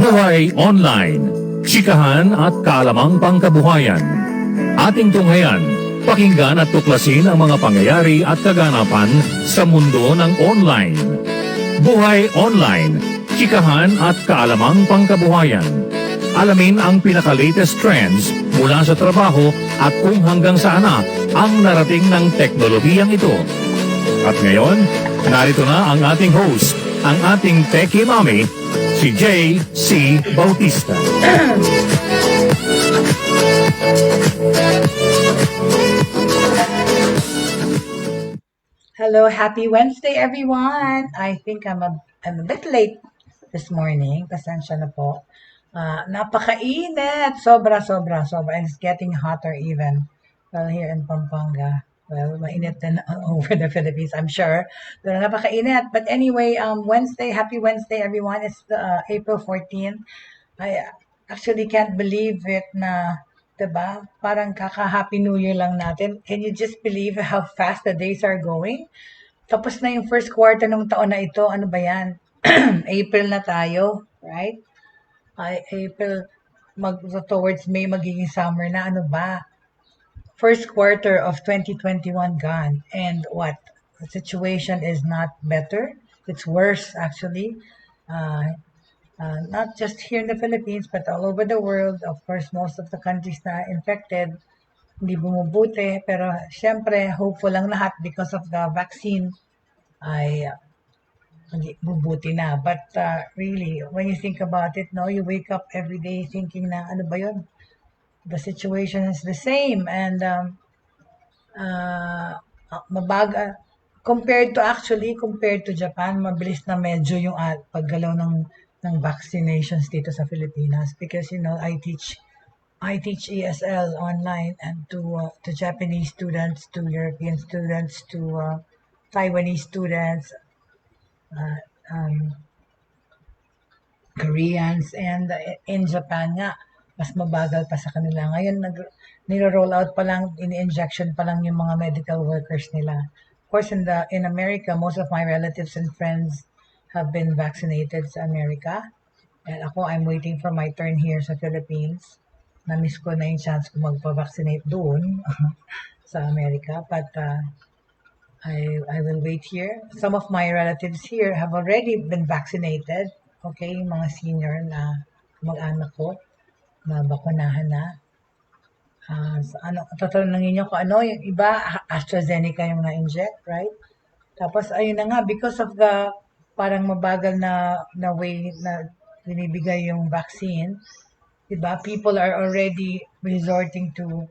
Buhay Online, chikahan at kaalamang pangkabuhayan. Ating tunghayan, pakinggan at tuklasin ang mga pangyayari at kaganapan sa mundo ng online. Buhay Online, chikahan at kaalamang pangkabuhayan. Alamin ang pinaka-latest trends mula sa trabaho at kung hanggang saan na ang narating ng teknolohiyang ito. At ngayon, narito na ang ating host, ang ating Techie Mami, si Jaye Bautista. Hello, happy Wednesday, everyone. I think I'm a bit late this morning. Pasensya na po. Napakainit. Sobra. It's getting hotter even. Well, here in Pampanga. Well, mainit din over the Philippines, I'm sure. Pero napakainit. But anyway, Wednesday, happy Wednesday, everyone. It's April 14. I actually can't believe it na, diba? Parang kaka-Happy New Year lang natin. Can you just believe how fast the days are going? Tapos na yung first quarter ng taon na ito. Ano ba yan? April na tayo, right? April, towards May, magiging summer na. Ano ba? First quarter of 2021 gone. And what? The situation is not better. It's worse, actually. Not just here in the Philippines, but all over the world. Of course, most of the countries na infected, hindi bumubuti. Pero, syempre, hopeful lang lahat because of the vaccine ay bubuti na. But really, when you think about it, no, you wake up every day thinking na, ano ba yun? The situation is the same. And compared to Japan, mabilis na medyo yung paggalaw ng vaccinations dito sa Pilipinas, because I teach ESL online, and to Japanese students, to European students, to Taiwanese students, Koreans, and in Japan nga mas mabagal pa sa kanila. Ngayon niro-roll out pa lang, ini-injection pa lang yung mga medical workers nila. Of course, in America, most of my relatives and friends have been vaccinated sa America. And ako, I'm waiting for my turn here sa Philippines. Na-miss ko na yung chance ko magpa-vaccinate doon sa America. But I will wait here. Some of my relatives here have already been vaccinated. Okay, mga senior na mag-anak ko na bakunahan na. Tatanungin niyo kung ano, yung iba, AstraZeneca yung na-inject, right? Tapos, ayun na nga, because of the parang mabagal na way na binibigay yung vaccine, diba? People are already resorting to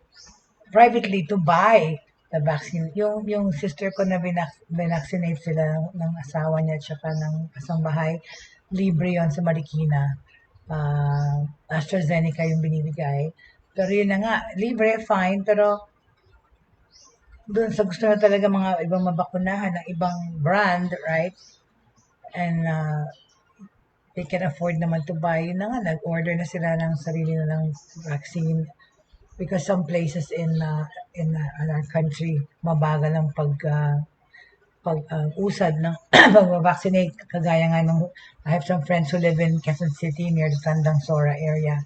privately to buy the vaccine. Yung sister ko na binaccinate sila ng asawa niya at saka ng kasambahay, libre yon sa Marikina. AstraZeneca yung binibigay. Pero yun na nga, libre, fine, pero doon sa gusto na talaga mga ibang mabakunahan ng ibang brand, right? And they can afford naman to buy. Yun na nga, nag-order na sila ng sarili na ng vaccine, because some places in our country, mabagal ang usad ng pag-vaccinate. Kagaya nga nung, I have some friends who live in Quezon City near the Tandang Sora area.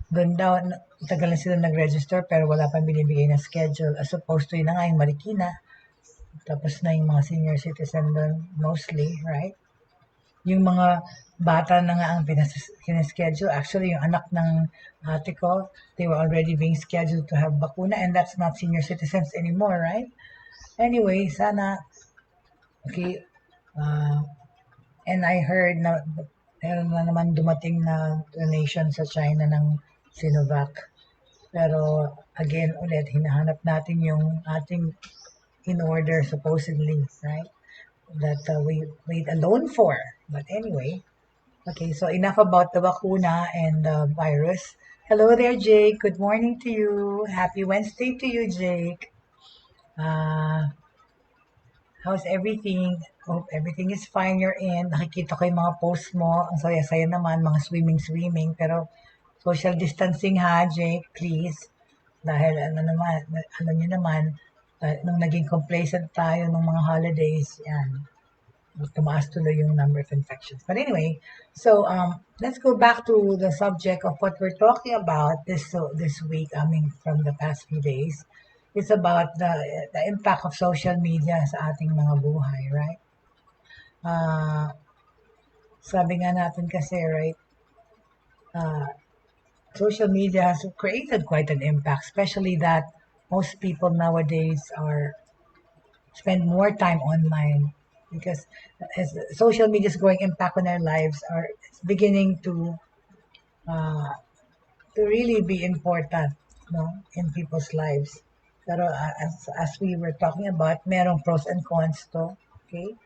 Doon daw, tagal na sila nag-register pero wala pa binibigay na schedule. As opposed to yun na nga yung Marikina. Tapos na yung mga senior citizen doon, mostly, right? Yung mga bata na nga ang pinaschedule. Actually, yung anak ng ate ko, they were already being scheduled to have bakuna, and that's not senior citizens anymore, right? Anyway, sana, okay, and I heard na meron na naman dumating na donation sa China ng Sinovac. Pero, again, ulit, hinahanap natin yung ating in order, supposedly, right? That we wait alone for. But anyway, okay, so enough about the bakuna and the virus. Hello there, Jake. Good morning to you. Happy Wednesday to you, Jake. How's everything? Hope everything is fine. You're in. Nakikita ko yung mga posts mo. Ang saya-saya naman, mga swimming. Pero social distancing ha, Jake, please. Dahil alam niyo naman, nung naging complacent tayo ng mga holidays, yan. tumaas tuloy yung number of infections. But anyway, so let's go back to the subject of what we're talking about this week. I mean, from the past few days, it's about the impact of social media sa ating mga buhay, right? Sabi nga natin kasi, right? Social media has created quite an impact, especially that most people nowadays are spend more time online because as social media's growing impact on our lives are it's beginning uh, to really be important, no, in people's lives. Pero as we were talking about, merong pros and cons to, okay?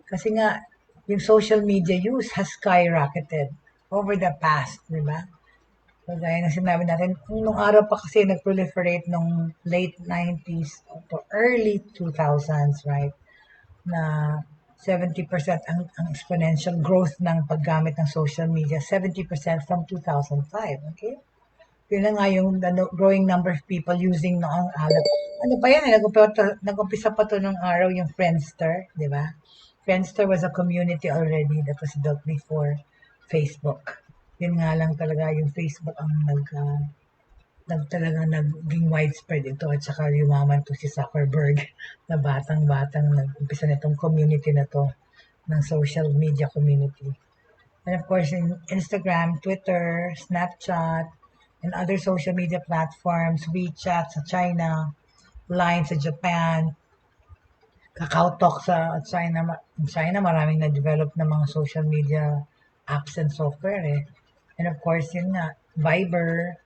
Kasi nga, yung social media use has skyrocketed over the past, di ba? So, gaya ng sinabi natin, nung araw pa kasi nag-proliferate nung late 90s to early 2000s, right? Na 70% ang exponential growth ng paggamit ng social media, 70% from 2005, okay? Yun na nga yung growing number of people using noong araw. Ano pa yan, nag-umpisa pa to nung araw yung Friendster, di ba? Friendster was a community already that was built before Facebook. Yun nga lang talaga yung Facebook ang talagang naging widespread ito at saka yumaman to si Zuckerberg na batang-batang nag-umpisa nitong community na to ng social media community. And of course, in Instagram, Twitter, Snapchat, and other social media platforms, WeChat sa China, Line sa Japan, KakaoTalk sa China. China, maraming na-develop na mga social media apps and software eh. And of course, yun nga, Viber,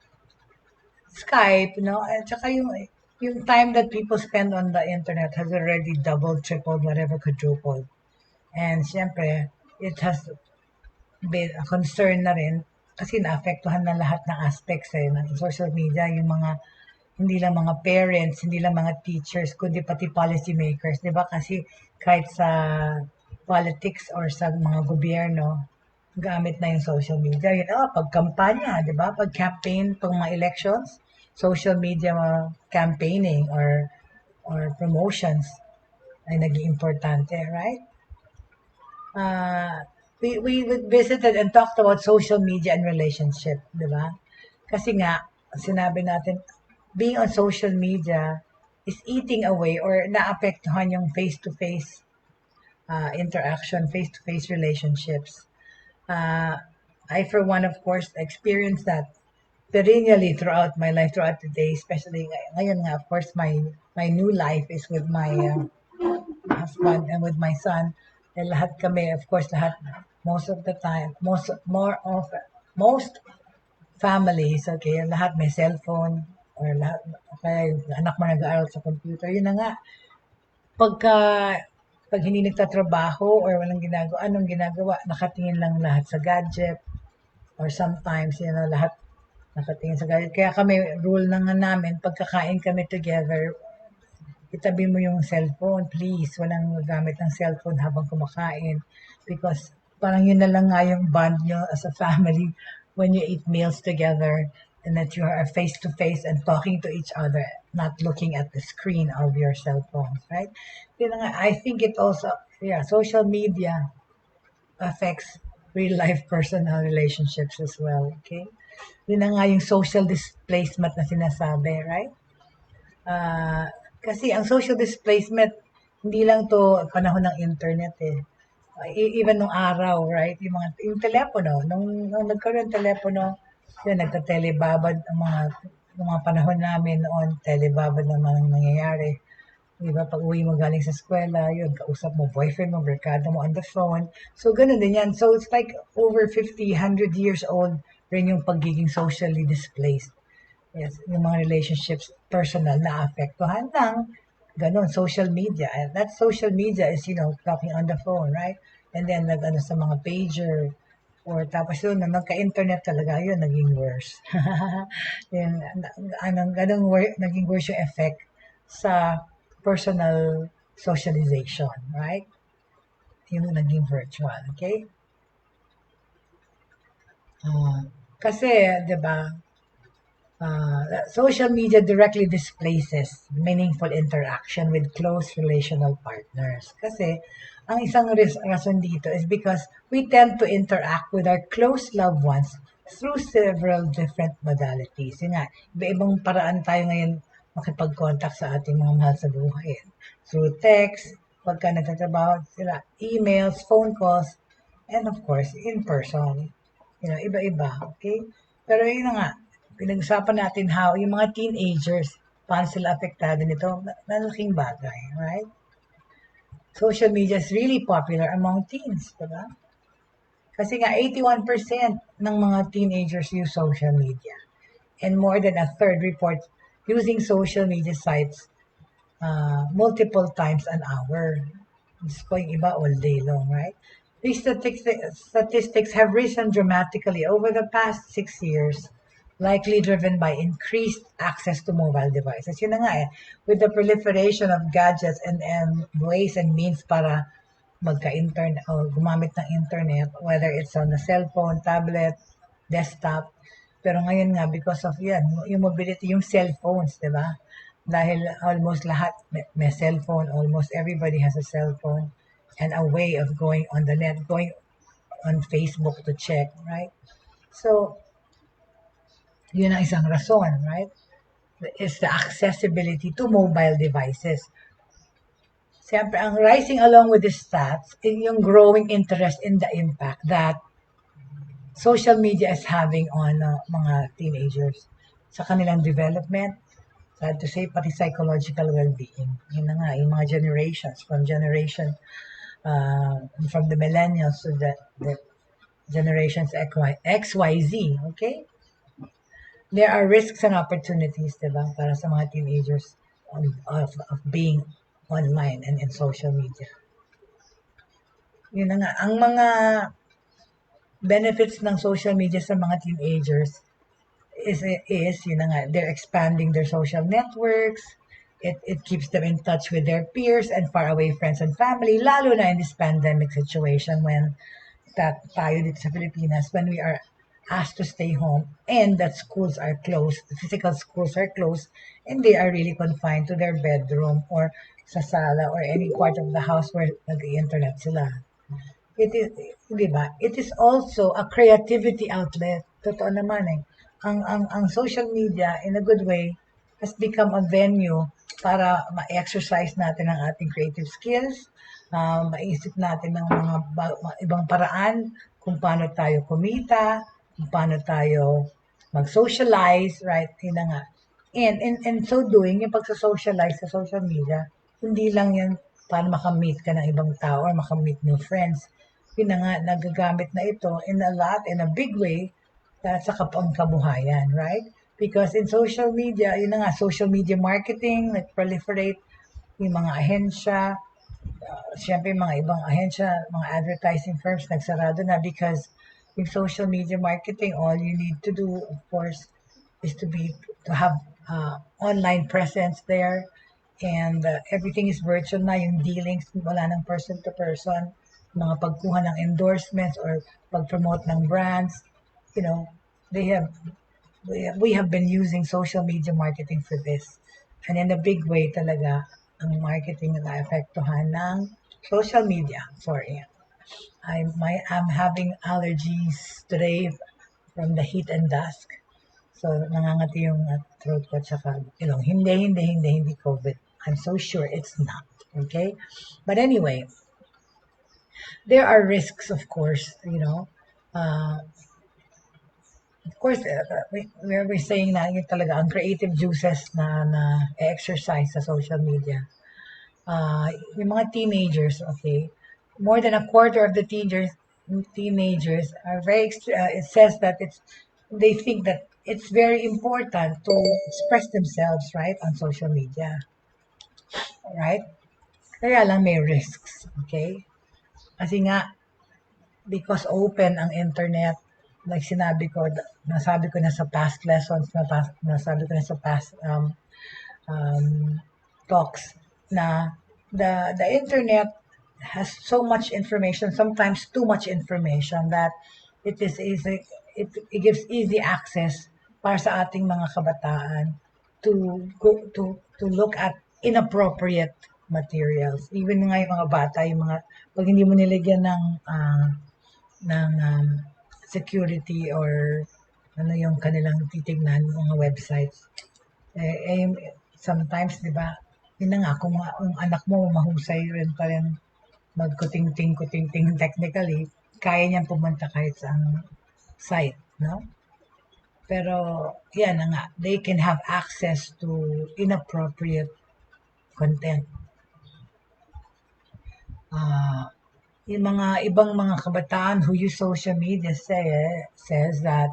Skype, no? At saka yung time that people spend on the internet has already doubled, tripled, whatever, quadrupled. And siyempre, it has been a concern na rin kasi naapektuhan na lahat ng aspects ng social media, yung mga hindi lang mga parents, hindi lang mga teachers, kundi pati policy makers, di ba? Kasi kahit sa politics or sa mga gobyerno, gamit na yung social media. Yun, pag kampanya, di ba? Pag campaign, pag mga elections, social media campaigning or promotions ay naging importante, right? We visited and talked about social media and relationship, di ba? Kasi nga, sinabi natin, being on social media is eating away or naapektuhan yung face-to-face interaction, face-to-face relationships. I, for one, of course, experienced that perennially throughout my life, throughout the day, especially ngayon nga, of course, my new life is with my husband and with my son. And lahat kami, of course, most of the time, most families, okay, lahat may cellphone, or lahat, kaya yung anak mo nag-aaral sa computer, yun na nga, pag hindi nagtatrabaho or walang ginagawa, anong ginagawa, nakatingin lang lahat sa gadget, or sometimes, lahat nakatingin sa gadget. Kaya kami, rule na nga namin, pagkakain kami together, itabi mo yung cellphone, please. Walang gamit ng cellphone habang kumakain. Because parang yun na lang nga yung bond nyo as a family when you eat meals together and that you are face-to-face and talking to each other, not looking at the screen of your cell phones, right? Yun nga, I think it also, social media affects real-life personal relationships as well, okay? Yun na nga yung social displacement na sinasabi, right? Kasi ang social displacement, hindi lang to panahon ng internet eh. Even nung araw, right? Yung telepono, nung nagkaroon ng telepono, yun, nagta-telebabad ang mga panahon namin noon, telebabad naman ang nangyayari. Diba, pag uwi mo galing sa eskwela, yun, kausap mo, boyfriend mo, barkada mo on the phone. So, ganun din yan. So, it's like over 50, 100 years old rin yung pagiging socially displaced. Yes, yung mga relationships, personal na apektuhan ng ganun, social media. And that social media is, talking on the phone, right? And then, sa mga pager, or tapos yun, na nagka-internet talaga, yun, naging worse. Yun, naging worse yung effect sa personal socialization, right? Yung naging virtual, okay? Kasi, di ba, Social media directly displaces meaningful interaction with close relational partners. Kasi, ang isang rason dito is because we tend to interact with our close loved ones through several different modalities. Yun nga, iba-ibang paraan tayo ngayon makipag-contact sa ating mga mahal sa buhay. Through text, pagka nagtatrabaho sila, emails, phone calls, and of course, in person. Iba-iba, okay? Pero yun na nga, pinag-usapan natin how yung mga teenagers, paano sila apektado nito, malaking bagay, right? Social media is really popular among teens, diba? Kasi nga, 81% ng mga teenagers use social media. And more than a third report using social media sites multiple times an hour. Diyos ko, yung iba all day long, right? These statistics have risen dramatically over the past 6 years, likely driven by increased access to mobile devices. Yun na nga with the proliferation of gadgets and ways and means para magka-internet o gumamit ng internet, whether it's on the cellphone, tablet, desktop. Pero ngayon nga, because of yan, yung mobility, yung cellphones, di ba? Dahil almost lahat may cellphone, almost everybody has a cellphone and a way of going on the net, going on Facebook to check, right? So, yun ang isang rason, right? Is the accessibility to mobile devices. Siyempre, ang rising along with the stats, yung growing interest in the impact that social media is having on mga teenagers sa kanilang development, sad to say, pati psychological well-being. Yun na nga, yung mga generations, from the millennials to the generations XYZ, okay? There are risks and opportunities, diba, para sa mga teenagers of being online and in social media. Yun na nga, ang mga benefits ng social media sa mga teenagers is yun na nga, they're expanding their social networks, it keeps them in touch with their peers and faraway friends and family, lalo na in this pandemic situation when tayo dito sa Pilipinas, when we are asked to stay home and that schools are closed, physical schools are closed, and they are really confined to their bedroom or sa sala or any part of the house where nag-internet sila. It is, di ba? It is also a creativity outlet. Totoo naman eh. Ang social media, in a good way, has become a venue para ma-exercise natin ang ating creative skills, maisip natin ng mga ibang paraan kung paano tayo kumita, kung paano tayo mag-socialize, right? Yun na nga. And so doing, yung pagsa-socialize sa social media, hindi lang yan para makamit ka ng ibang tao or makamit new friends. Yun na nga, nagagamit na ito in a big way, sa kapangkabuhayan, right? Because in social media, yun na nga, social media marketing, nag-proliferate yung mga ahensya, siyempre mga ibang ahensya, mga advertising firms nagsarado na because yung social media marketing, all you need to do, of course, is to have online presence there, and everything is virtual na, yung dealings, wala ng person to person, mga pagkuha ng endorsements or pag-promote ng brands, we have been using social media marketing for this. And in a big way talaga, ang marketing na naapektuhan ng social media. Sorry. I'm having allergies today from the heat and dusk. So, nangangati yung throat ko tsaka ilong. Hindi COVID. I'm so sure it's not. Okay? But anyway, there are risks, of course, of course, we're saying na yun talaga, ang creative juices na exercise sa social media. Yung mga teenagers, okay, more than a quarter of the teenagers are it says that they think that it's very important to express themselves, right, on social media, right? Kaya lang may risks, okay? Kasi nga, because open ang internet, like nasabi ko na sa past lessons, nasabi ko na sa past talks, na the internet has so much information, sometimes too much information, that it gives easy access para sa ating mga kabataan to look at inappropriate materials. Even nga yung mga bata, yung mga pag hindi mo nilagyan ng security or ano yung kanilang titignan mga websites. Sometimes, di ba, yun na nga, kung ang anak mo mahusay rin pa rin magkuting-ting technically, kaya niyang pumunta kahit sa site, no? Pero, yan na nga, they can have access to inappropriate content. Yung mga ibang mga kabataan who use social media says that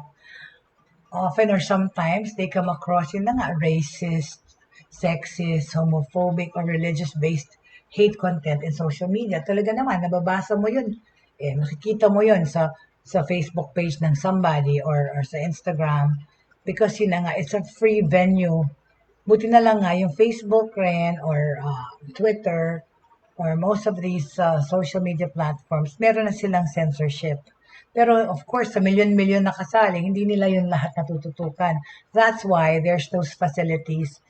often or sometimes they come across yun na nga, racist, sexist, homophobic, or religious-based hate content in social media. Talaga naman, nababasa mo yun. Makikita mo yun sa Facebook page ng somebody or sa Instagram because yun na nga, it's a free venue. Buti na lang nga, yung Facebook rin or Twitter or most of these social media platforms, meron na silang censorship. Pero of course, sa milyon-milyon na kasali, hindi nila yun lahat natututukan. That's why there's those facilities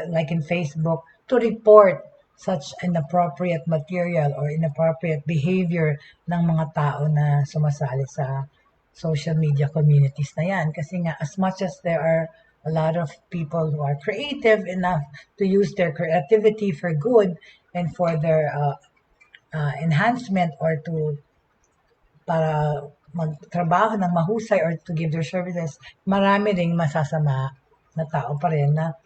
like in Facebook to report such inappropriate material or inappropriate behavior ng mga tao na sumasali sa social media communities na yan. Kasi nga, as much as there are a lot of people who are creative enough to use their creativity for good and for their enhancement or para magtrabaho ng mahusay or to give their services, marami ring masasama na tao pa rin na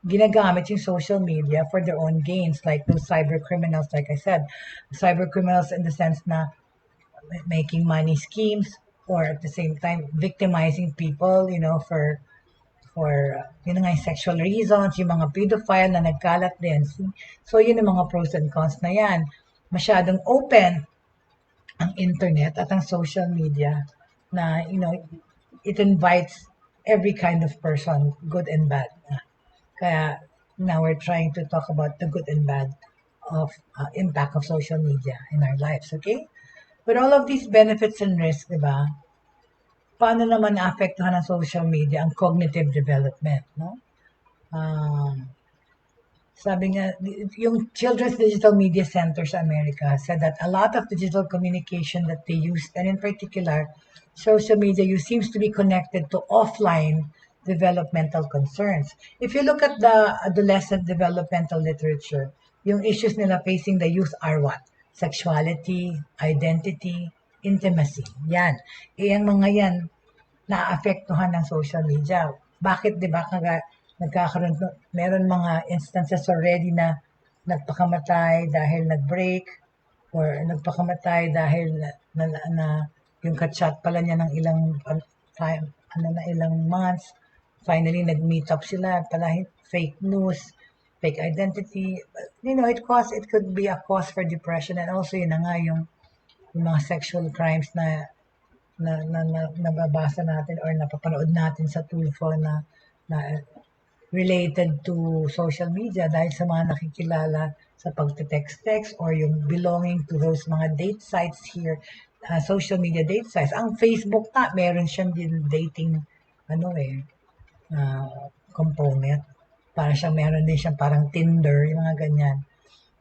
ginagamit yung social media for their own gains, like those cyber criminals, like I said. Cyber criminals in the sense na making money schemes or at the same time victimizing people, for yun nga yung sexual reasons, yung mga pedophile na nagkalat din. So yun yung mga pros and cons na yan. Masyadong open ang internet at ang social media na, it invites every kind of person, good and bad. Kaya now we're trying to talk about the good and bad of impact of social media in our lives, okay? But all of these benefits and risks, di ba? Paano naman naapektuhan ng social media ang cognitive development, no? Sabi nga, yung Children's Digital Media Center sa America said that a lot of digital communication that they used, and in particular, social media use seems to be connected to offline developmental concerns. If you look at the adolescent developmental literature, yung issues nila facing the youth are what? Sexuality, identity, intimacy. Yan. Ang mga yan, naapektuhan ng social media. Bakit, di ba, nagkakaroon, meron mga instances already na nagpakamatay dahil nag-break or nagpakamatay dahil na yung kachat pala niya ng ilang time, ilang months. Finally, nag-meet up sila, pala fake news, fake identity. It could be a cause for depression and also yun na nga yung mga sexual crimes na nababasa natin or napapanood natin sa Tulfo na related to social media dahil sa mga nakikilala sa pagte-text or yung belonging to those mga date sites here, social media date sites. Ang Facebook meron siyang din dating component. Para siyang meron din siyang parang Tinder, yung mga ganyan.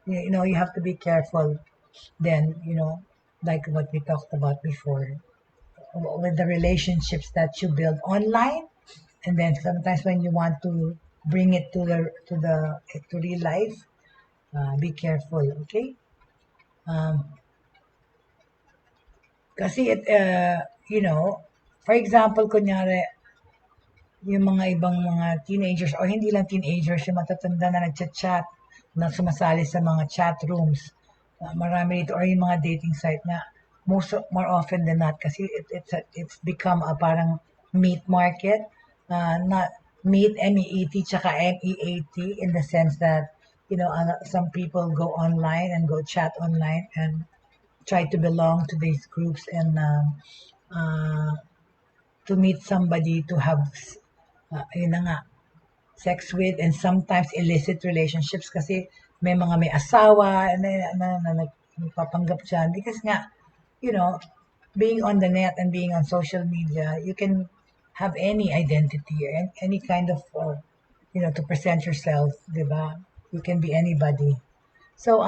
You have to be careful then, like what we talked about before, with the relationships that you build online. And then sometimes when you want to bring it to real life, be careful, okay? Kasi for example, kunyari, yung mga ibang mga teenagers or hindi lang teenagers, yung matatanda na nagchat-chat, na sumasali sa mga chat rooms, marami dito, or yung mga dating site na more often than not, kasi it's become a parang meat market. Not meet, M-E-E-T, tsaka M-E-A-T, in the sense that, some people go online and go chat online and try to belong to these groups and to meet somebody to have, sex with, and sometimes illicit relationships kasi may asawa na nagpapanggap dyan. Because nga, being on the net and being on social media, you can have any identity or any kind of, to present yourself, di ba? You can be anybody. So,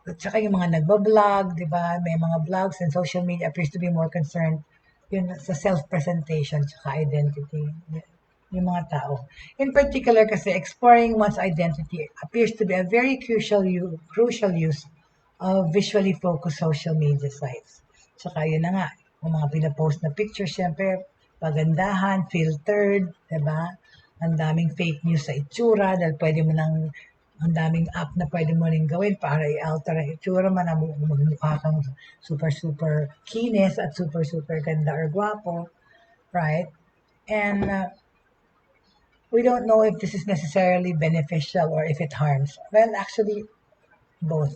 at saka yung mga nagbablog, di ba? May mga vlogs and social media appears to be more concerned yun sa self-presentation tsaka identity. Yung mga tao. In particular kasi, exploring one's identity appears to be a very crucial use of visually focused social media sites. Tsaka yun na nga, yung mga pinapost na pictures, syempre, pagandahan, filtered, di ba? Ang daming fake news sa itsura dahil pwede mo nang ang daming app na pwede mo rin gawin para i-alter ang itsura mo na magmukha kang super kinis at super ganda or gwapo, right? And we don't know if this is necessarily beneficial or if it harms. Well, actually, both.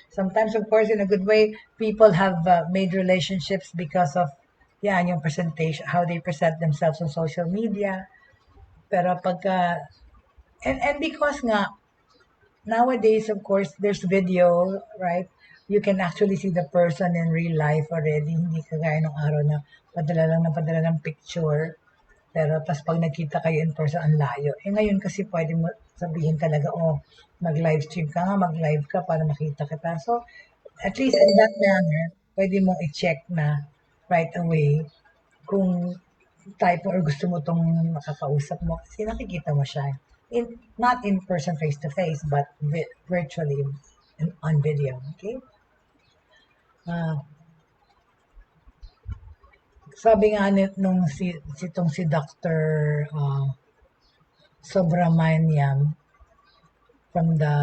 Sometimes, of course, in a good way, people have made relationships because of, yeah, yung presentation, how they present themselves on social media. Pero pagka, and because nga, nowadays, of course, there's video, right? You can actually see the person in real life already. Hindi kagaya nung araw na padala ng picture. Pero tas pag nagkita kayo in person, ang layo. Eh ngayon kasi pwede mo sabihin talaga, oh, mag-live stream ka nga, mag-live ka para makita kita. So, at least in that manner, pwede mong i-check na right away kung type mo or gusto mo tong makakausap mo kasi nakikita mo siya. Not in person face to face, but virtually on video. Okay? Uh, Sabi nga nung si Dr. Subramaniam from the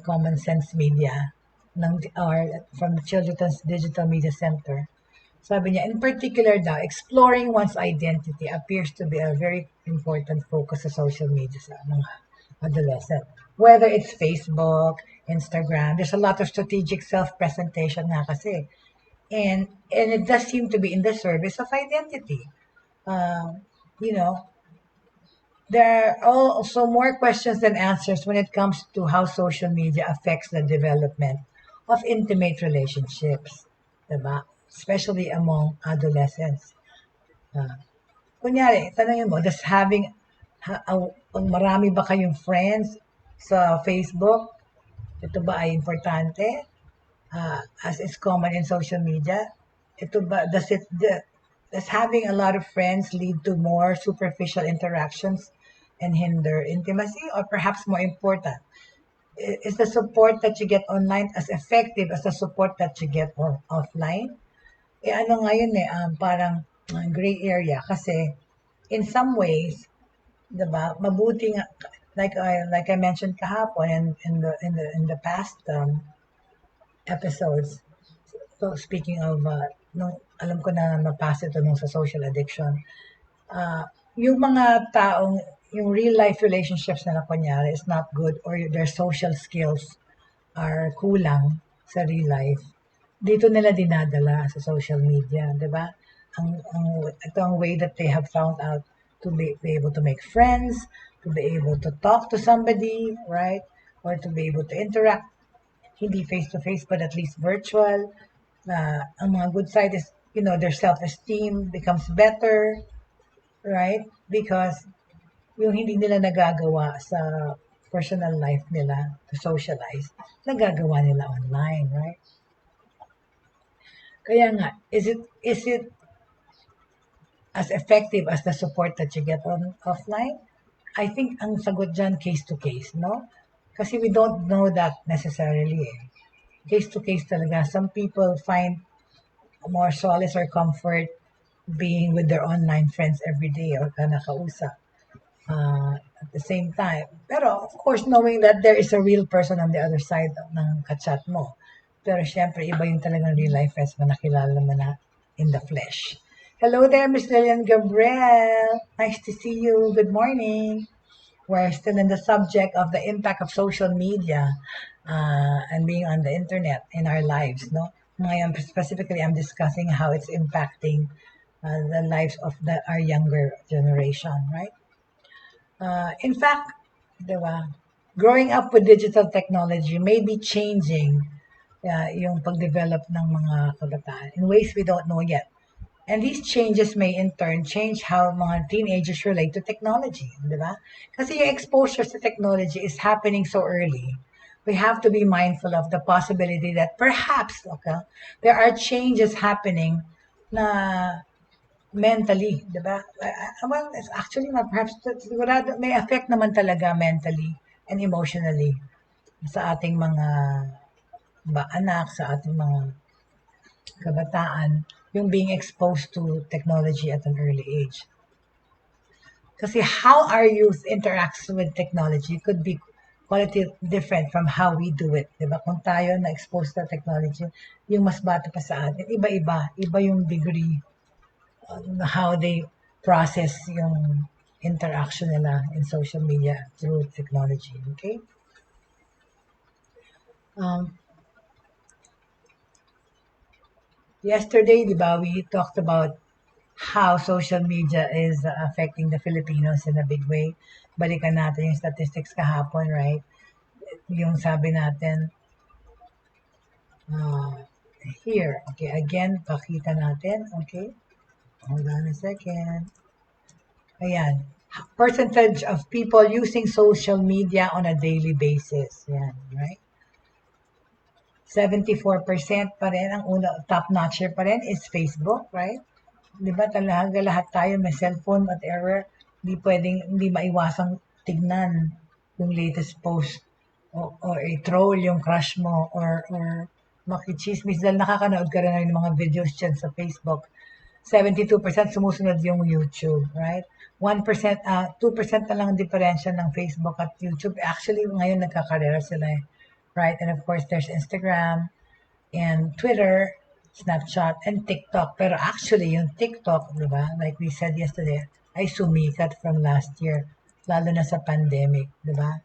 Common Sense Media or from the Children's Digital Media Center. Sabi niya, in particular daw, exploring one's identity appears to be a very important focus sa social media sa mga adolescent. Whether it's Facebook, Instagram, there's a lot of strategic self-presentation nga kasi. And it does seem to be in the service of identity. You know, there are also more questions than answers when it comes to how social media affects the development of intimate relationships, diba? Especially among adolescents. Kunyari, tanongin mo, does marami ba kayong friends sa Facebook? Ito ba ay importante? As is common in social media? Ito ba, does having a lot of friends lead to more superficial interactions and hinder intimacy? Or perhaps more important, is the support that you get online as effective as the support that you get offline? Ano ngayon parang gray area kasi in some ways, 'di ba? Mabuti nga like I mentioned kahapon and in the past episodes. So speaking of nung alam ko na mapasa ito nung sa social addiction. Yung mga taong yung real life relationships na kunyari is not good or their social skills are kulang sa real life, dito nila dinadala sa social media, di ba? Ito ang way that they have found out to be able to make friends, to be able to talk to somebody, right? Or to be able to interact, hindi face-to-face, but at least virtual. Ang mga good side is, their self-esteem becomes better, right? Because yung hindi nila nagagawa sa personal life nila to socialize, nagagawa nila online, right? Kaya nga, is it as effective as the support that you get offline? I think ang sagot dyan case to case, no? Kasi we don't know that necessarily. Case to case talaga. Some people find more solace or comfort being with their online friends every day or nakausap. At the same time. Pero of course, knowing that there is a real person on the other side ng kachat mo. Pero syempre, iba yung talagang real life friends mo nakilala mo na in the flesh. Hello there, Miss Lillian Gabriel. Nice to see you. Good morning. We're still in the subject of the impact of social media and being on the internet in our lives, no? Ngayon, specifically, I'm discussing how it's impacting the lives of our younger generation, right? In fact, diba, growing up with digital technology may be changing yung pag-develop ng mga kabataan in ways we don't know yet. And these changes may in turn change how mga teenagers relate to technology, di ba? Kasi yung exposure to technology is happening so early. We have to be mindful of the possibility that perhaps, okay, there are changes happening na mentally, di ba? Well, it's actually not perhaps, sigurado, may affect naman talaga mentally and emotionally sa ating mga anak, sa ating mga kabataan, yung being exposed to technology at an early age. Kasi how our youth interacts with technology could be quality different from how we do it. Diba? Kung tayo na-expose sa technology, yung mas bata pa sa atin, iba-iba. Iba yung degree on how they process yung interaction nila in social media through technology. Okay? Yesterday, di ba, we talked about how social media is affecting the Filipinos in a big way. Balikan natin yung statistics kahapon, right? Yung sabi natin, here, okay, again, pakita natin, okay? Hold on a second. Ayan, percentage of people using social media on a daily basis. Yan, right? 74% pa rin, ang top notcher pa rin is Facebook, right? Di ba talaga lahat tayo may cellphone at error, hindi maiwasang tignan yung latest post or i-troll yung crush mo or makichismis dahil nakakanood ka rin ng mga videos dyan sa Facebook. 72% sumusunod yung YouTube, right? 1%, 2% na lang ang diferensya ng Facebook at YouTube. Actually, ngayon nagkakarera sila eh. Right? And of course, there's Instagram and Twitter, Snapchat, and TikTok. Pero actually, yung TikTok, di ba, like we said yesterday, ay sumikat from last year, lalo na sa pandemic, di ba?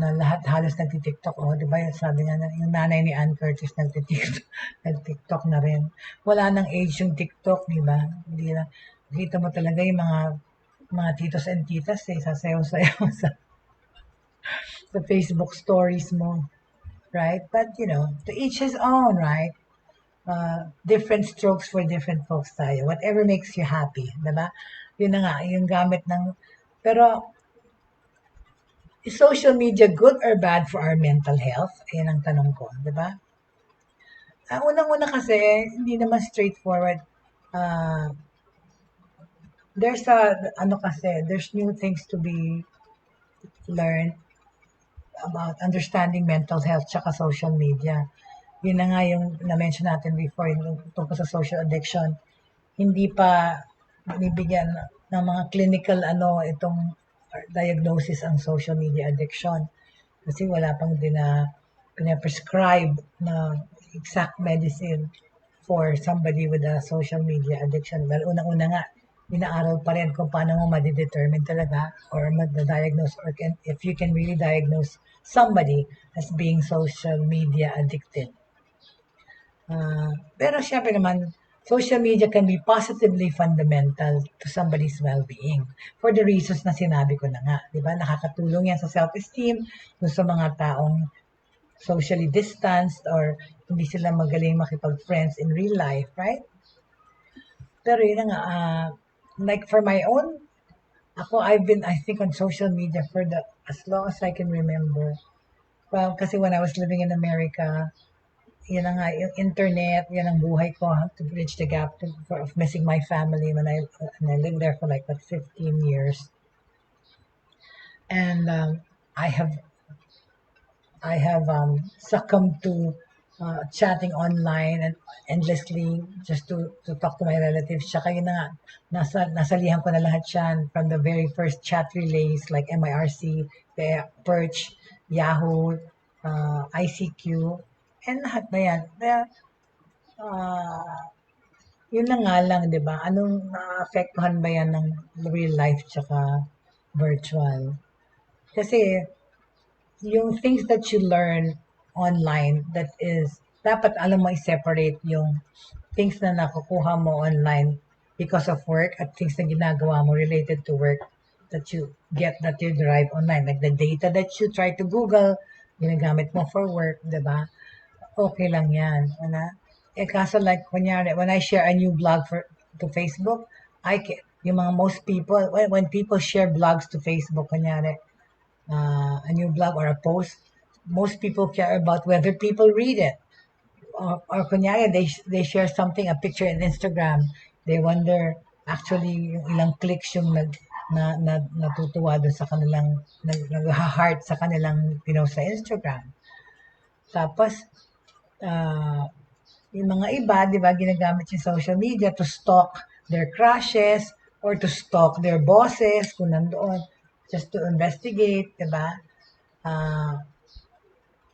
Na lahat halos nagti-TikTok, di ba? Sabi nga, yung nanay ni Ann Curtis nagti-TikTok, nag-TikTok na rin. Wala nang age yung TikTok, di ba? Hindi na, kita mo talaga yung mga titos and titas, sasayaw-sayaw sa Facebook stories mo. Right? But, to each his own, right? Different strokes for different folks tayo. Whatever makes you happy, diba? Yun na nga, yung gamit ng, pero, is social media good or bad for our mental health? Ayan ang tanong ko, diba? Unang-una kasi, hindi naman straightforward. There's new things to be learned about understanding mental health tsaka social media. Yun na nga yung na-mention natin before, yung tungkol sa social addiction. Hindi pa binibigyan ng mga clinical itong diagnosis ang social media addiction. Kasi wala pang pina-prescribe na exact medicine for somebody with a social media addiction. Well, unang-una nga, inaaral pa rin kung paano mo madidetermine talaga or ma-diagnose or if you can really diagnose somebody as being social media addicted. Pero syempre naman, social media can be positively fundamental to somebody's well-being for the reasons na sinabi ko na nga. Diba? Nakakatulong yan sa self-esteem, dun sa mga taong socially distanced or hindi sila magaling makipag-friends in real life, right? Pero yun na nga, like for my own, I've been, I think, on social media for as long as I can remember. Well, kasi when I was living in America, yun na nga, yung internet, yan ang buhay ko to bridge the gap of missing my family when I lived there for like 15 years. And I have succumbed to chatting online and endlessly just to talk to my relatives. Tsaka yun na nga, nasalihan ko na lahat yan from the very first chat relays like MIRC, Perch, Yahoo, ICQ, and lahat na yan. Kaya, yun na nga lang, di ba? Anong naapektuhan ba yan ng real life tsaka virtual? Kasi, yung things that you learn online, that is, dapat alam mo i-separate yung things na nakukuha mo online because of work at things na ginagawa mo related to work that you derive online. Like the data that you try to Google, ginagamit mo for work, di ba? okay lang yan. Ano? Kaso like, kunyari, when I share a new blog to Facebook, yung mga most people, when people share blogs to Facebook, kunyari, a new blog or a post, most people care about whether people read it. Or kunyari, they share something, a picture in Instagram, they wonder actually yung ilang clicks yung natutuwa dun sa kanilang, nag-heart sa kanilang pinost sa Instagram. Tapos, ah, yung mga iba, di ba, ginagamit yung social media to stalk their crushes or to stalk their bosses kung nandoon, just to investigate, di ba? Uh,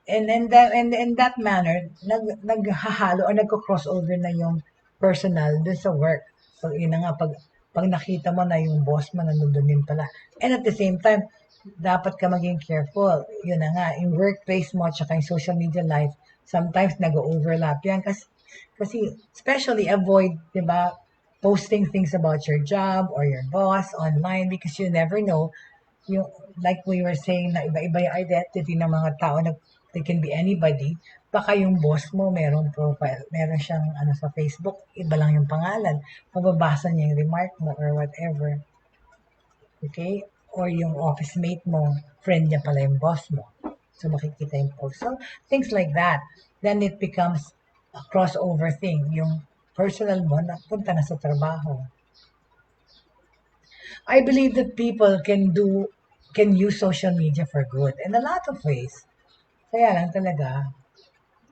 and in that manner, naghahalo or nagko-crossover na yung personal dun sa work. So, yun na nga, pag nakita mo na yung boss mo nandun din pala. And at the same time, dapat ka maging careful. Yun na nga, yung workplace mo at saka yung social media life, sometimes nag-overlap yan. Kasi especially avoid, di ba, posting things about your job or your boss online because you never know yung like we were saying na iba-iba yung identity ng mga tao na they can be anybody. Baka yung boss mo merong profile, meron siyang ano sa Facebook, iba lang yung pangalan. Mababasa niya yung remark mo or whatever. Okay? Or yung office mate mo, friend niya pala yung boss mo. So makikita yung post. So things like that. Then it becomes a crossover thing. Yung personal mo napunta na sa trabaho. I believe that people can use social media for good in a lot of ways. Kaya lang talaga,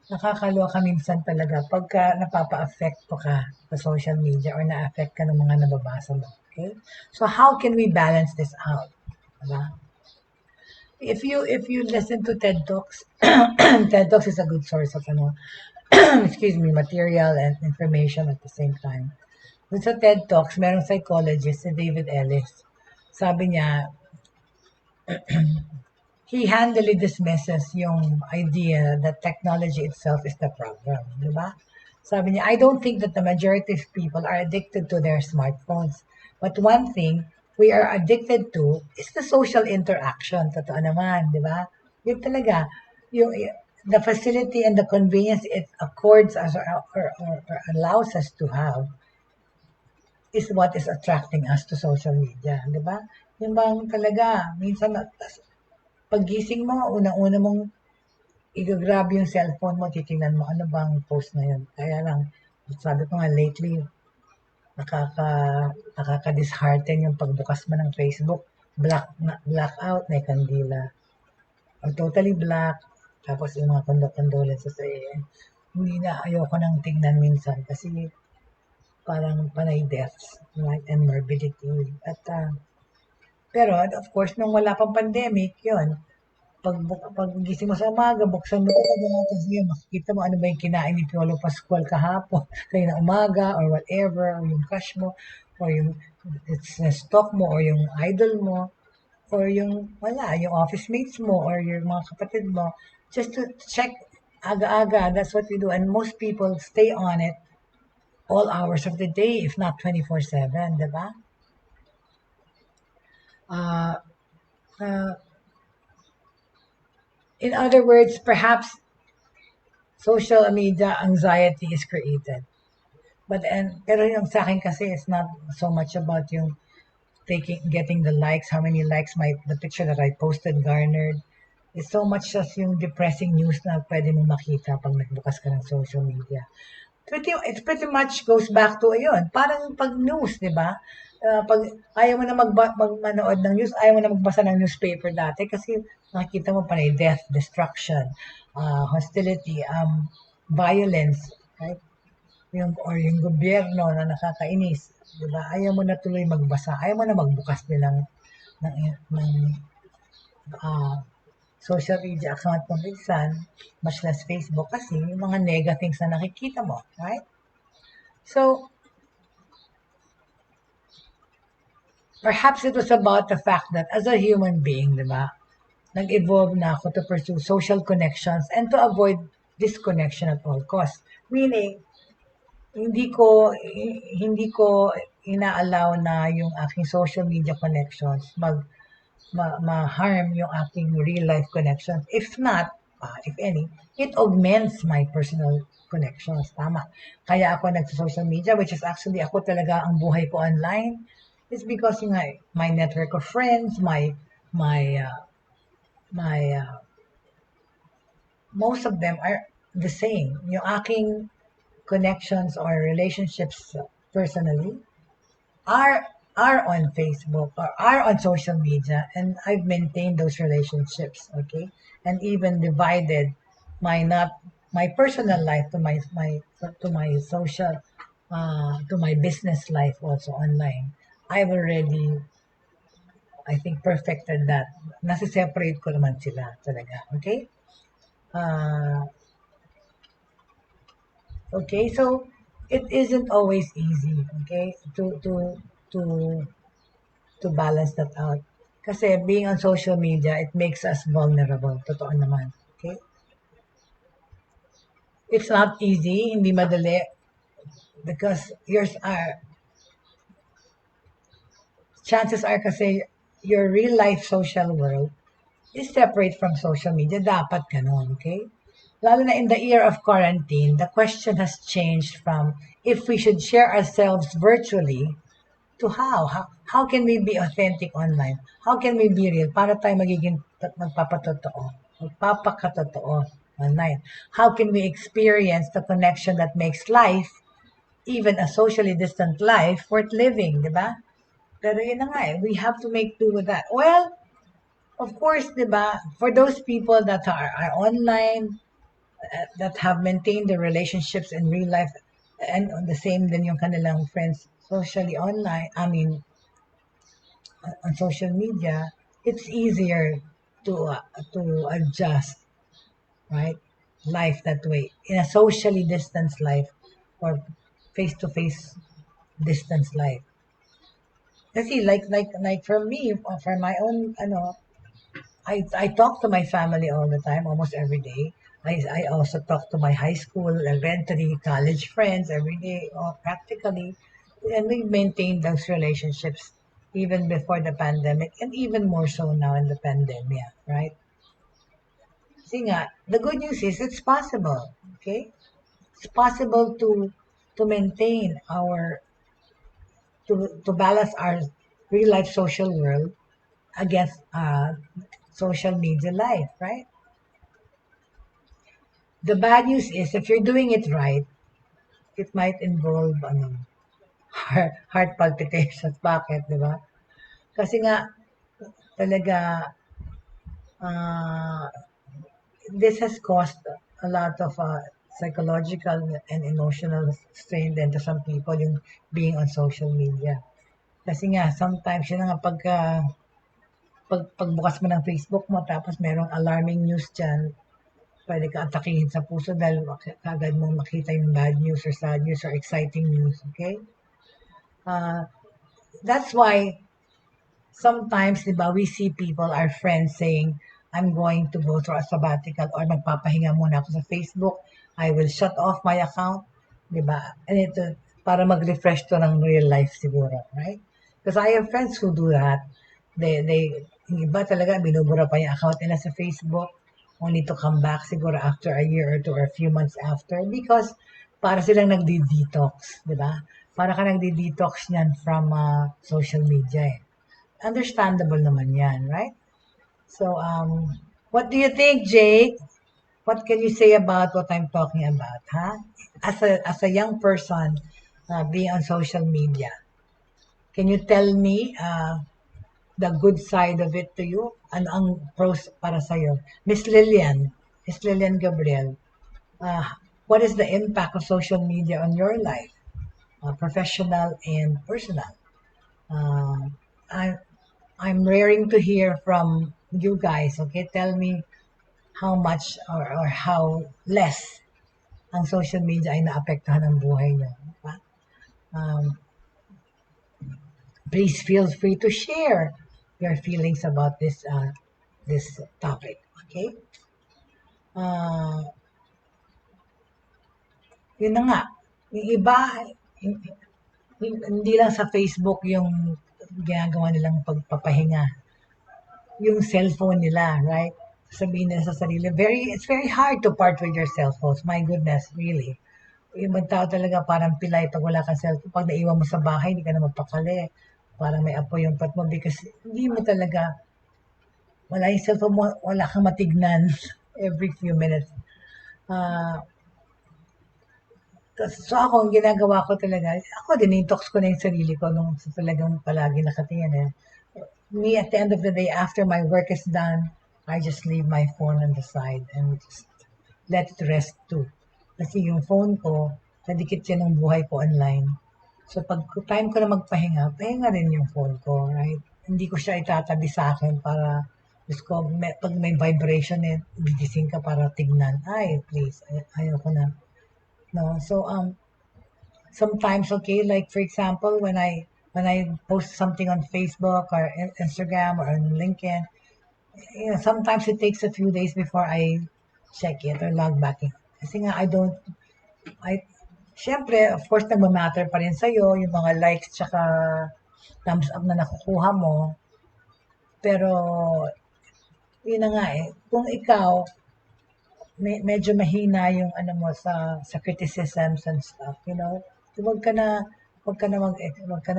nakakaloka minsan talaga pagka napapa-affect ka sa social media or na-affect ka ng mga nababasa mo. Okay? So how can we balance this out? Diba? If you listen to TED Talks, TED Talks is a good source of excuse me, material and information at the same time. Dun sa TED Talks, merong psychologist si David Ellis. Sabi niya, he handily dismisses yung idea that technology itself is the problem, di ba? Sabi niya, I don't think that the majority of people are addicted to their smartphones. But one thing we are addicted to is the social interaction. Totoo naman, di ba? Yun talaga, yung, the facility and the convenience it accords us or allows us to have is what is attracting us to social media, di ba? Yung bang talaga, minsan paggising mo, unang-una mong i-grab yung cellphone mo, titingnan mo, ano bang post na yun. Kaya lang, sabi ko nga lately, nakaka-dishearten yung pagbukas mo ng Facebook, blackout, may kandila. Or totally black, tapos yung mga condolences hindi na ayoko nang tingnan minsan kasi parang panay deaths, right, and morbidity. At, pero of course, nung wala pang pandemic, yun, pag gising mo sa umaga, buksan mo talaga natin siya, makikita mo ano ba yung kinain ni Piolo Pascual kahapon, kayo na umaga, or whatever, or yung cash mo, or yung stock mo, or yung idol mo, or yung, yung office mates mo, or yung mga kapatid mo, just to check aga-aga, that's what we do, and most people stay on it all hours of the day, if not 24/7, diba? Uh, uh, in other words, perhaps social media anxiety is created. Pero yung sa akin kasi it's not so much about yung getting the likes, how many likes the picture that I posted garnered. It's so much as yung depressing news na pwede mo makita pag nagbukas ka ng social media. It pretty much goes back to ayun, parang pag news, di ba? Pag ayaw mo na manood ng news, ayaw mo na magbasa ng newspaper dati kasi nakikita mo pa death, destruction, hostility, violence, right? Yung gobyerno na nakakainis, di ba? Ayaw mo na tuloy magbasa, ayaw mo na magbukas ng social media account mo minsan, much less Facebook kasi yung mga negatives na nakikita mo, right? So, perhaps it was about the fact that as a human being, di ba, nag-evolve na ako to pursue social connections and to avoid disconnection at all costs. Meaning, hindi ko ina-allow na yung aking social media connections ma-harm yung aking real life connections. If not, if any, it augments my personal connections. Tama. Kaya ako nagsa-social media, which is actually ako talaga ang buhay ko online. It's because yung my network of friends, my most of them are the same. Yung aking connections or relationships personally are on Facebook or are on social media, and I've maintained those relationships, okay, and even divided my personal life to my social to my business life also online. I've already, I think, perfected that. Nasi-separate ko naman sila talaga, okay? Okay, so it isn't always easy, okay, to to balance that out. Kasi being on social media, it makes us vulnerable. Totoo naman. Okay? It's not easy, hindi madali, because chances are kasi your real life social world is separate from social media. Dapat ganun, okay? Lalo na in the year of quarantine, the question has changed from if we should share ourselves virtually to how can we be authentic online? How can we be real? Para tayo magiging magpapakatotoo online. How can we experience the connection that makes life, even a socially distant life, worth living, di ba? Pero yun na nga we have to make do with that. Well, of course, di ba, for those people that are online, that have maintained the relationships in real life, and on the same din yung kanilang friends socially online, I mean, on social media, it's easier to adjust, right? Life that way in a socially distanced life or face-to-face distance life. Kasi like for me, for my own, I talk to my family all the time, almost every day. I also talk to my high school, elementary, college friends every day, or practically. And we maintained those relationships even before the pandemic, and even more so now in the pandemic, right? Kasi nga, the good news is it's possible, okay? It's possible to maintain to balance our real life social world against social media life, right? The bad news is if you're doing it right, it might involve heart palpitations. Bakit, di ba? Kasi nga, talaga, this has caused a lot of psychological and emotional strain din to some people yung being on social media. Kasi nga, sometimes yun nga pagbukas mo ng Facebook mo tapos merong alarming news dyan, pwede ka atakihin sa puso dahil kagad mong makita yung bad news or sad news or exciting news, okay? That's why sometimes, di ba, we see people, our friends saying, I'm going to go through a sabbatical or magpapahinga muna ako sa Facebook. I will shut off my account, di ba? And ito, para mag-refresh to ng real life siguro, right? Because I have friends who do that. Yung iba talaga, binubura pa yung account nila sa Facebook only to come back siguro after a year or two or a few months after because para silang nagdi-detox, di ba? Para ka nagdi-detox niyan from social media eh. Understandable naman yan, right? So, what do you think, Jake? What can you say about what I'm talking about, huh? As a young person being on social media, can you tell me the good side of it to you? Ano ang pros para sa'yo? Miss Lillian Gabriel, what is the impact of social media on your life, professional and personal? I'm raring to hear from you guys, okay? Tell me how much or how less ang social media ay naapektuhan ng buhay niyo. Diba? Please feel free to share your feelings about this topic, okay? Yun na nga, yung iba, hindi lang sa Facebook yung ginagawa nilang pagpapahinga. Yung cellphone nila, right? sabihin nila sa sarili, it's very hard to part with your cell phones. My goodness, really. Yung ibang tao talaga parang pilay pag wala kang cellphone. Pag naiwan mo sa bahay, hindi ka na magpakali. Parang may apoy yung pat mo because hindi mo talaga, wala yung cellphone mo, wala kang matignan every few minutes. Ah, so ako, ang ginagawa ko talaga, ako dinetox ko na yung sarili ko nung talagang palagi nakatingin eh. Me, at the end of the day, after my work is done, I just leave my phone on the side and just let it rest too. Kasi yung phone ko, nadikit yan ng buhay ko online. So pag time ko na magpahinga, pahinga rin yung phone ko, right? Hindi ko siya itatabi sa akin para gusto ko, pag may vibration eh, gigising ka para tignan. Ay, please, ayaw ko na. No, so sometimes okay, like for example, when I post something on Facebook or Instagram or on LinkedIn, sometimes it takes a few days before I check it or log back in. Kasi nga syempre, of course, nagmamatter pa rin sa'yo yung mga likes tsaka thumbs up na nakukuha mo. Pero, yun na nga eh, kung ikaw, medyo mahina yung ano mo sa criticisms and stuff, huwag ka na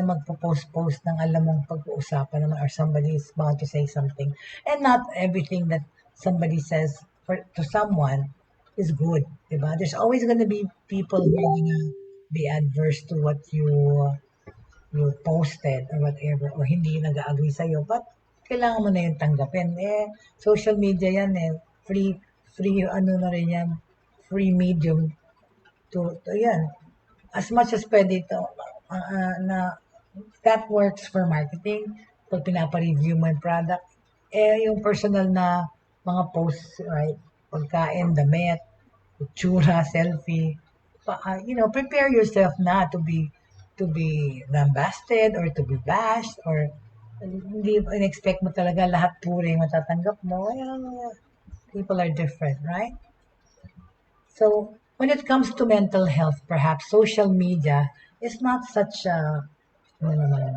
magpo-post ng alam mong pag-uusapan naman or somebody is bound to say something. And not everything that somebody says to someone is good, diba? There's always gonna be people who are gonna be adverse to what you posted or whatever, or hindi nag-agree sa'yo, but kailangan mo na yung tanggapin. Social media yan free ano na rin yan, free medium to yan. As much as pwede ito, na that works for marketing, pag pinapa-review mo yung product, yung personal na mga posts, right? Pagkain, damit, itsura, selfie, prepare yourself na to be lambasted or to be bashed or hindi in-expect mo talaga lahat puro yung matatanggap mo. People are different, right? So when it comes to mental health, perhaps social media is not such a ano naman,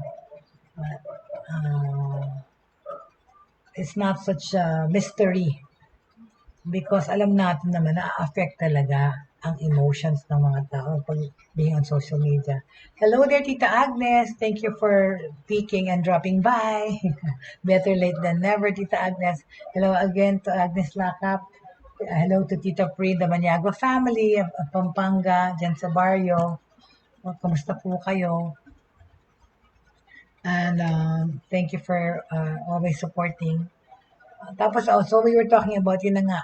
it's not such a mystery because alam natin naman na affect talaga ang emotions ng mga tao pag being on social media. Hello there, Tita Agnes. Thank you for peeking and dropping by. Better late than never, Tita Agnes. Hello again to Agnes Lakap. Hello to Tita Frida Maniago family of Pampanga, dyan sa barrio. Kamusta po kayo? And thank you for always supporting. Tapos also, we were talking about yun na nga,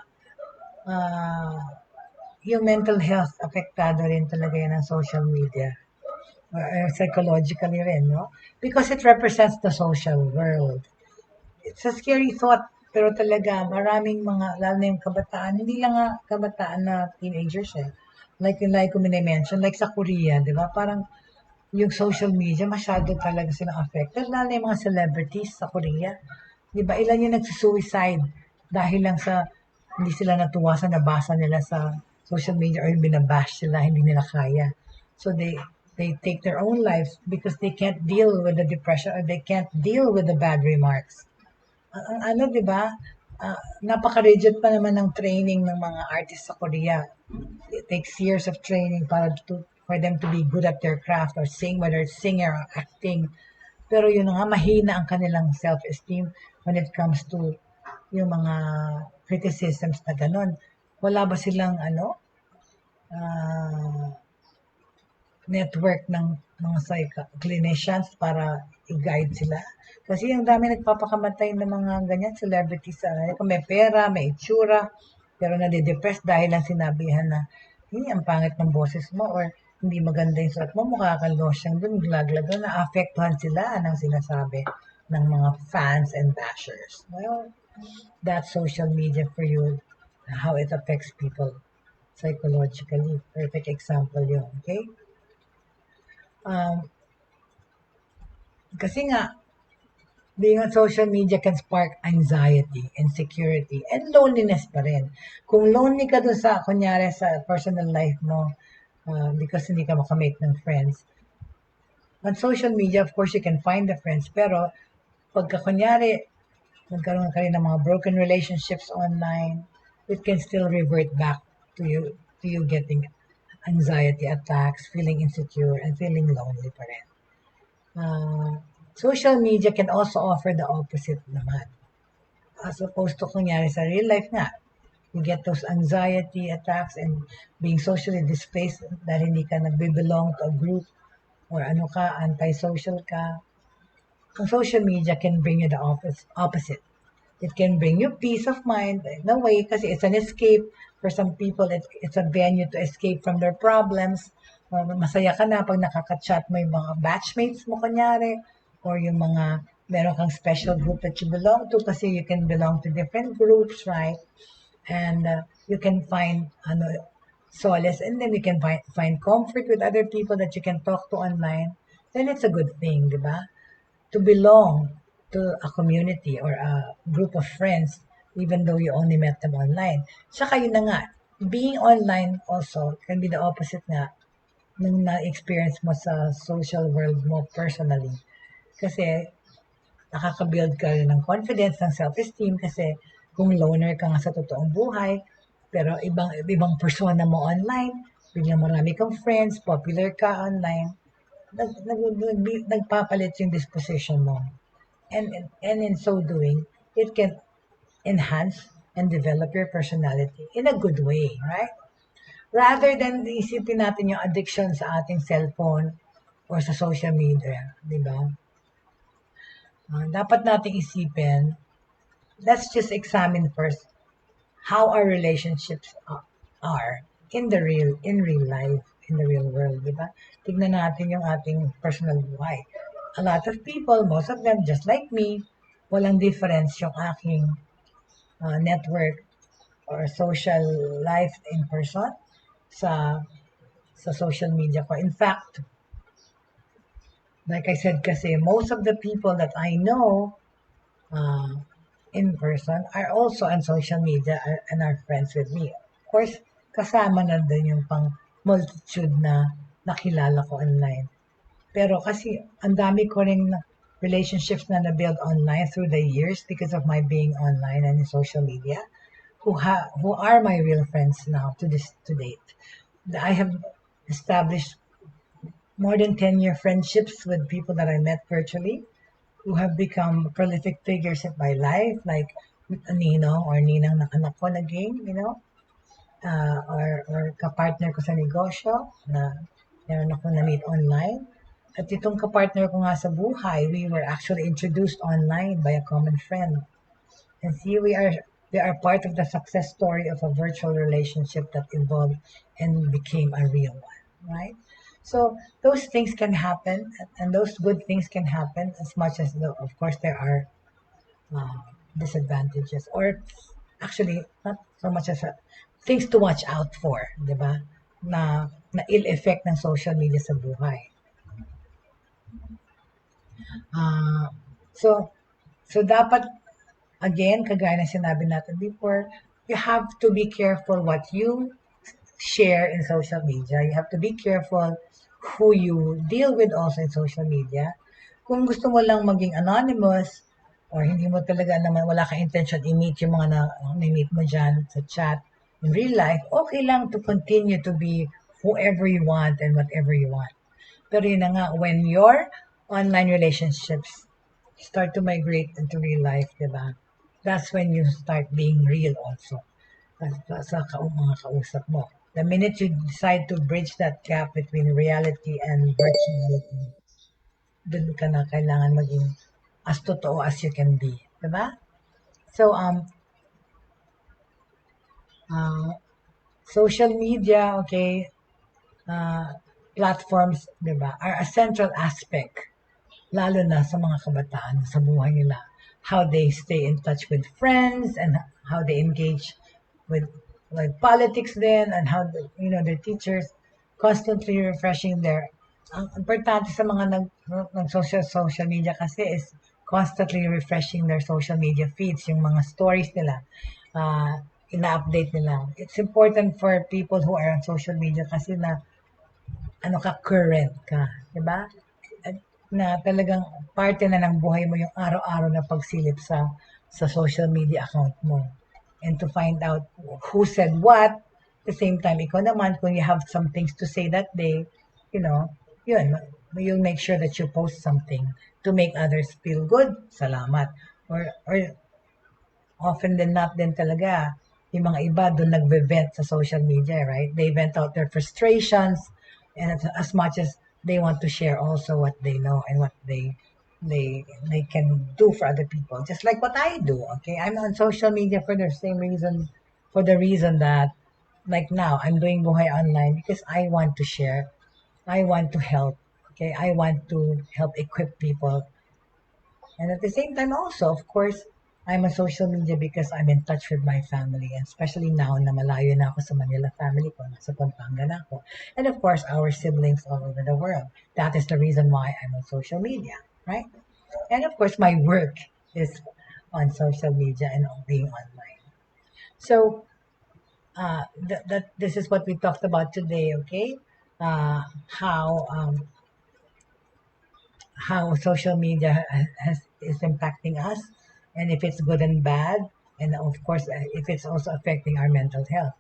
yung mental health, apektado rin talaga yan ng social media. Or psychologically rin, no? Because it represents the social world. It's a scary thought, pero talaga, maraming mga, lalo na yung kabataan, hindi lang nga kabataan na teenagers eh. Like ko mention, like sa Korea, di ba? Parang yung social media, masyado talaga silang affected. Lalo na yung mga celebrities sa Korea. Di ba? Ilan yung nagsusuicide dahil lang sa hindi sila natuwa sa nabasa nila sa social media or binabash sila, hindi nila kaya. So they take their own lives because they can't deal with the depression or they can't deal with the bad remarks. Ano, di ba? Napaka-rigid pa naman ng training ng mga artists sa Korea. It takes years of training for them to be good at their craft or sing, whether it's singer or acting. Pero yun nga, mahina ang kanilang self-esteem when it comes to yung mga criticisms na ganun. Wala ba silang network ng mga clinicians para i-guide sila? Kasi yung dami nagpapakamatay ng mga ganyan celebrities. Kung may pera, may itsura, pero nade-depress dahil lang sinabihan na ang pangit ng boses mo or hindi maganda yung suot mo, mukha kang losyang dun, glaglag doon, naapektuhan sila ng sinasabi ng mga fans and bashers. Well, that's social media for you, how it affects people psychologically. Perfect example yun, okay? Kasi nga, being on social media can spark anxiety, insecurity, and loneliness pa rin. Kung lonely ka dun sa, kunyari, sa personal life mo, because hindi ka makamake ng friends, on social media, of course, you can find the friends, pero pagka kunyari, nagkaroon ka rin ng mga broken relationships online, it can still revert back to you getting anxiety attacks, feeling insecure, and feeling lonely pa rin. Social media can also offer the opposite naman. As opposed to kunyari sa real life nga, you get those anxiety attacks and being socially displaced dahil hindi ka nagbe-belong to a group or ano ka, antisocial ka. Ang social media can bring you the opposite. It can bring you peace of mind in a way kasi it's an escape. For some people, it's a venue to escape from their problems. Masaya ka na pag nakaka-chat mo yung mga batchmates mo kunyari or yung mga meron kang special group that you belong to kasi you can belong to different groups, right? And you can find solace and then you can find comfort with other people that you can talk to online. Then it's a good thing, di ba? To belong to a community or a group of friends even though you only met them online. Tsaka yun na nga, being online also can be the opposite nga nung na-experience mo sa social world mo personally. Kasi nakaka-build ka rin ng confidence, ng self-esteem kasi kung loner ka nga sa totoong buhay, pero ibang persona mo online, biglang marami kang friends, popular ka online, nagpapalit yung disposition mo. And in so doing, it can enhance and develop your personality in a good way, right? Rather than isipin natin yung addiction sa ating cellphone or sa social media, di ba? Dapat nating isipin, let's just examine first how our relationships are in real life, in the real world, di ba? Tignan natin yung ating personal buhay. A lot of people, most of them, just like me, walang difference yung aking network or social life in person sa social media ko. In fact, like I said kasi, most of the people that I know in person are also on social media and are friends with me. Of course, kasama na din yung pang multitude na nakilala ko online. Pero kasi ang dami ko ring relationships na na-build online through the years because of my being online and in social media who are my real friends now to date. I have established more than 10-year friendships with people that I met virtually who have become prolific figures in my life, like Nino or Ninang ng anak ko naging, or kapartner ko sa negosyo na meron ako na-meet online. At itong kapartner ko nga sa Buhay, we were actually introduced online by a common friend. And see, we are part of the success story of a virtual relationship that evolved and became a real one, right? So those things can happen, and those good things can happen as much as, of course, there are disadvantages, or actually not so much as things to watch out for, di ba? Na ill effect ng social media sa buhay. So dapat, again, kagaya na sinabi natin before, you have to be careful what you share in social media. You have to be careful who you deal with also in social media. Kung gusto mo lang maging anonymous or hindi mo talaga naman, wala kang intention i-meet yung mga na-meet mo dyan sa chat in real life, okay lang to continue to be whoever you want and whatever you want. Pero yun na nga, when your online relationships start to migrate into real life, diba? That's when you start being real also sa mga kausap mo. The minute you decide to bridge that gap between reality and virtuality, dun ka na kailangan maging as totoo as you can be. Diba? So, social media, okay, platforms, diba, are a central aspect, lalo na sa mga kabataan sa buhay nila. How they stay in touch with friends and how they engage with like politics then and how their teachers constantly refreshing their ang importante sa mga nag social media kasi is constantly refreshing their social media feeds, yung mga stories nila, ina-update nila. It's important for people who are on social media kasi na current ka, di ba? Na talagang parte na ng buhay mo yung araw-araw na pagsilip sa sa social media account mo. And to find out who said what, at the same time, ikaw naman, kung you have some things to say that day, you know, yun, you'll make sure that you post something to make others feel good. Salamat. Or often than not din talaga, yung mga iba doon nagve-vent sa social media, right? They vent out their frustrations and as much as they want to share also what they know and what they can do for other people. Just like what I do, okay? I'm on social media for the same reason, for the reason that like now I'm doing Buhay online because I want to share, I want to help, okay? I want to help equip people and at the same time also, of course, I'm on social media because I'm in touch with my family, and especially now na malayo na ako sa Manila family ko, nasa Pampanga na ako. And of course, our siblings all over the world. That is the reason why I'm on social media, right? And of course, my work is on social media and being online. So, this is what we talked about today, okay? Uh, how um, how social media is impacting us and if it's good and bad and of course if it's also affecting our mental health.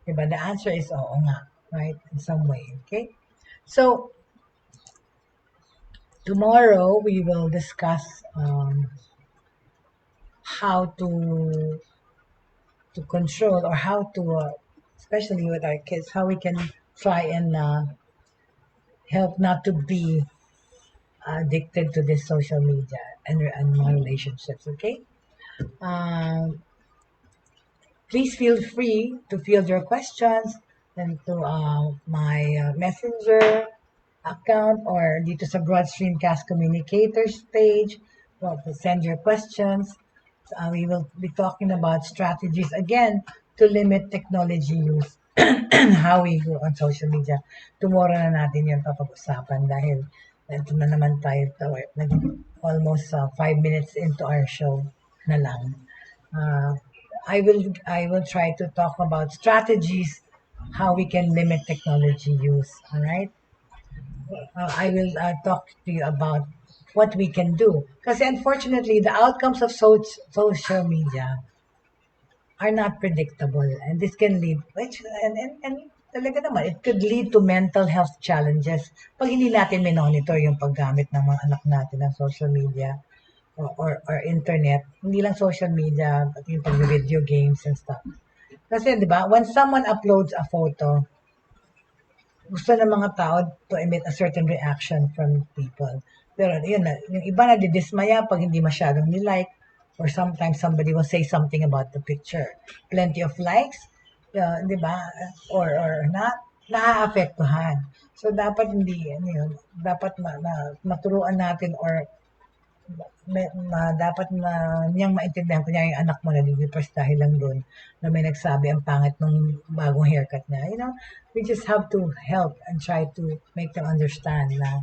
But the answer is oo nga, right? In some way, okay? So tomorrow we will discuss how to control or how to especially with our kids, how we can try and help not to be addicted to this social media and relationships, okay? um, Please feel free to field your questions and to my messenger account or dito sa Broad Streamcast Communicators page. Well, to send your questions. We will be talking about strategies again to limit technology use and how we go on social media. Tomorrow na natin yung papag-usapan dahil ito na naman tayo almost 5 minutes into our show na lang. I will try to talk about strategies how we can limit technology use. All right. I will talk to you about what we can do because unfortunately the outcomes of social media are not predictable and this can lead and talaga naman it could lead to mental health challenges pag hindi natin monitor yung paggamit ng mga anak natin ng social media or internet, hindi lang social media, pati yung pag-video games and stuff. Kasi, di ba, when someone uploads a photo, gusto ng mga tao to emit a certain reaction from people. Pero, yun na, yung iba na didismaya pag hindi masyadong nilike or sometimes somebody will say something about the picture. Plenty of likes, di ba, or not, naaapektuhan. So, dapat hindi, ano yun, dapat maturuan natin or dapat na niyang maintindihan kunya yung anak mo na nadidepress dahil lang doon na may nagsabi ang pangit nung bagong haircut niya. You know, we just have to help and try to make them understand na,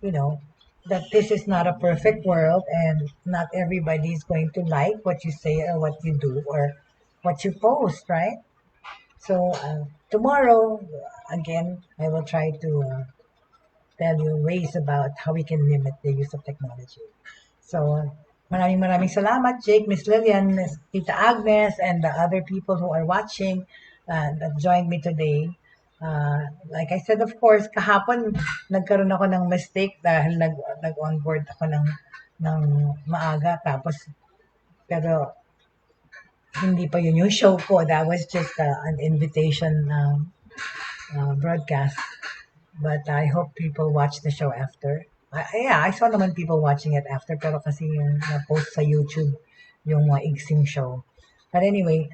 you know, that this is not a perfect world and not everybody is going to like what you say or what you do or what you post, right? So, tomorrow, again, I will try to tell you ways about how we can limit the use of technology. So, maraming salamat, Jake, Miss Lillian, Miss Tita Agnes, and the other people who are watching that joined me today. Like I said, of course, kahapon nagkaroon ako ng mistake dahil nag-onboard ako ng maaga. Tapos, pero hindi pa yun yung show ko. That was just an invitation broadcast. But I hope people watch the show after. Yeah, I saw naman people watching it after pero kasi yung na-post sa YouTube yung igsing show. But anyway,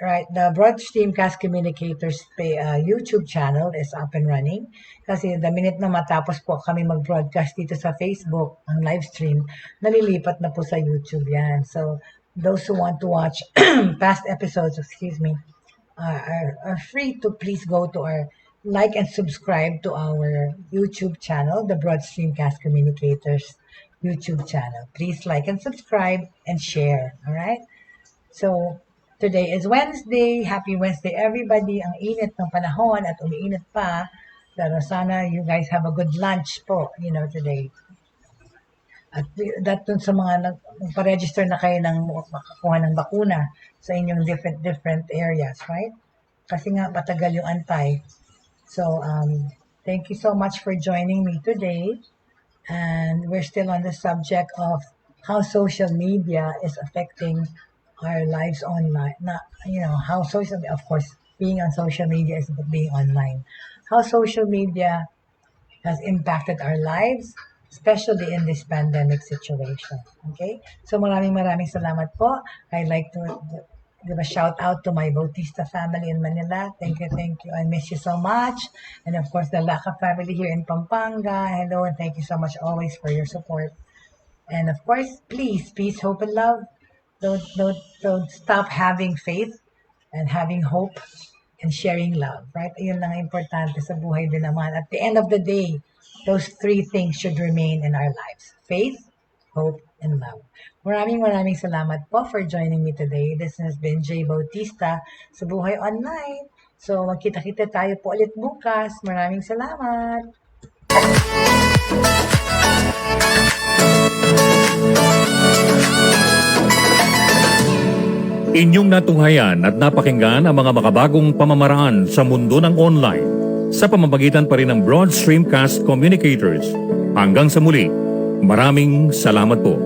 right, the Broad Streamcast Communicators YouTube channel is up and running. Kasi the minute na matapos po kami mag-broadcast dito sa Facebook, ang live stream, nalilipat na po sa YouTube yan. So, those who want to watch past episodes, are free to please go to our like and subscribe to our YouTube channel, the Broad Streamcast Communicators YouTube channel. Please like and subscribe and share. All right? So, today is Wednesday. Happy Wednesday, everybody. Ang init ng panahon at umiinit pa. Pero sana you guys have a good lunch po, today. At that dun sa mga nagpa-register na kayo ng makakuha ng bakuna sa inyong different areas, right? Kasi nga patagal yung antay. So, thank you so much for joining me today. And we're still on the subject of how social media is affecting our lives online. How social, of course, being on social media is being online. How social media has impacted our lives, especially in this pandemic situation. Okay? So maraming salamat po. I'd like to give a shout out to my Bautista family in Manila. Thank you, thank you. I miss you so much. And of course, the Laca family here in Pampanga. Hello, and thank you so much always for your support. And of course, please, peace, hope, and love. Don't stop having faith and having hope and sharing love, right? Yun lang ang importante sa buhay din naman. At the end of the day, those three things should remain in our lives. Faith, hope, and love. Maraming salamat po for joining me today. This has been Jaye Bautista sa Buhay Online. So, magkita-kita tayo po ulit bukas. Maraming salamat. Inyong natunghayan at napakinggan ang mga makabagong pamamaraan sa mundo ng online sa pamamagitan pa rin ng Broad Streamcast Communicators. Hanggang sa muli, maraming salamat po.